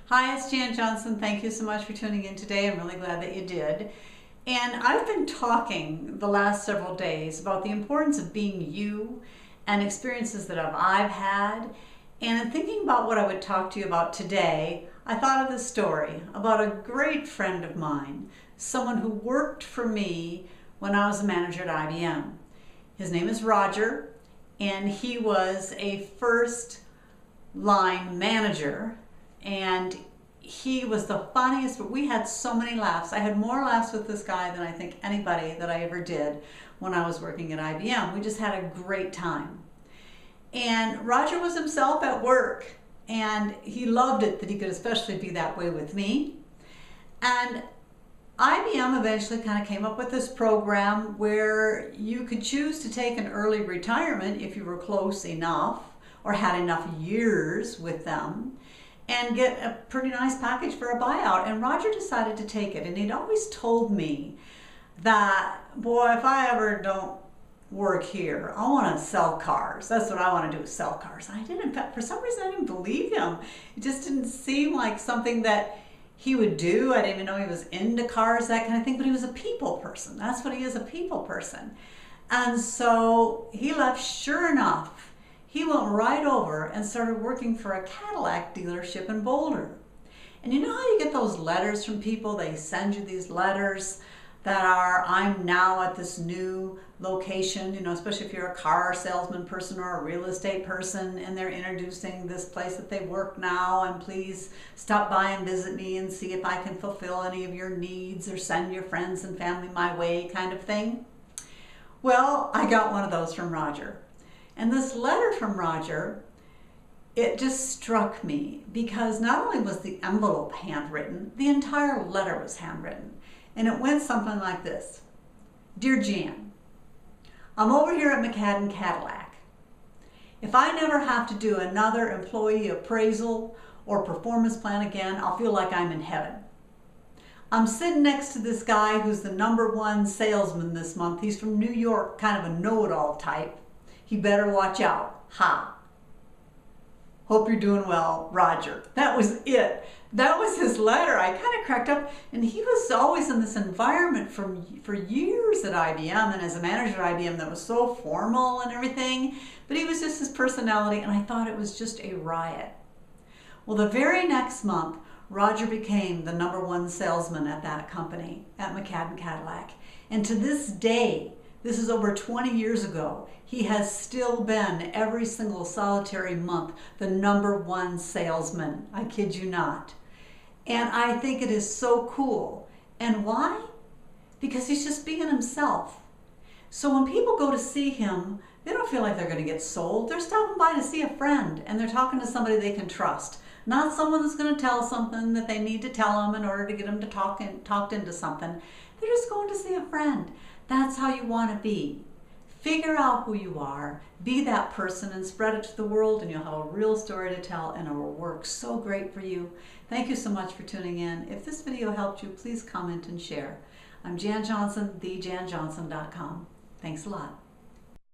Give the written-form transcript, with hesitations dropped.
Hi, it's Jan Johnson. Thank you so much for tuning in today. I'm really glad that you did. And I've been talking the last several days about the importance of being you and experiences that I've had. And in thinking about what I would talk to you about today, I thought of this story about a great friend of mine, someone who worked for me when I was a manager at IBM. His name is Roger, and he was a first line manager. And he was the funniest, but we had so many laughs. I had more laughs with this guy than I think anybody that I ever did when I was working at IBM. We just had a great time. And Roger was himself at work, and he loved it that he could especially be that way with me. And IBM eventually kind of came up with this program where you could choose to take an early retirement if you were close enough or had enough years with them, and get a pretty nice package for a buyout. And Roger decided to take it. And he'd always told me that, boy, if I ever don't work here, I want to sell cars. That's what I want to do, is sell cars. And I didn't, for some reason, I didn't believe him. It just didn't seem like something that he would do. I didn't even know he was into cars, that kind of thing. But he was a people person. That's what he is, a people person. And so he left. Sure enough, he went right over and started working for a Cadillac dealership in Boulder. And you know how you get those letters from people? They send you these letters that are, I'm now at this new location, you know, especially if you're a car salesman person or a real estate person, and they're introducing this place that they work now, and please stop by and visit me and see if I can fulfill any of your needs or send your friends and family my way, kind of thing. Well, I got one of those from Roger. And this letter from Roger, it just struck me because not only was the envelope handwritten, the entire letter was handwritten. And it went something like this. Dear Jan, I'm over here at McCadden Cadillac. If I never have to do another employee appraisal or performance plan again, I'll feel like I'm in heaven. I'm sitting next to this guy who's the #1 salesman this month. He's from New York, kind of a know-it-all type. He better watch out. Ha. Hope you're doing well, Roger. That was it. That was his letter. I kind of cracked up. And he was always in this environment for years at IBM, and as a manager at IBM that was so formal and everything. But he was just his personality, and I thought it was just a riot. Well, the very next month, Roger became the #1 salesman at that company, at McCadden Cadillac. And to this day, this is over 20 years ago, he has still been every single solitary month the #1 salesman. I kid you not. And I think it is so cool. And why? Because he's just being himself. So when people go to see him, they don't feel like they're going to get sold. They're stopping by to see a friend, and they're talking to somebody they can trust. Not someone that's going to tell something that they need to tell them in order to get them to talked into something. They're just going to see a friend. That's how you want to be. Figure out who you are, be that person, and spread it to the world, and you'll have a real story to tell, and it will work so great for you. Thank you so much for tuning in. If this video helped you, please comment and share. I'm Jan Johnson, thejanjohnson.com. Thanks a lot.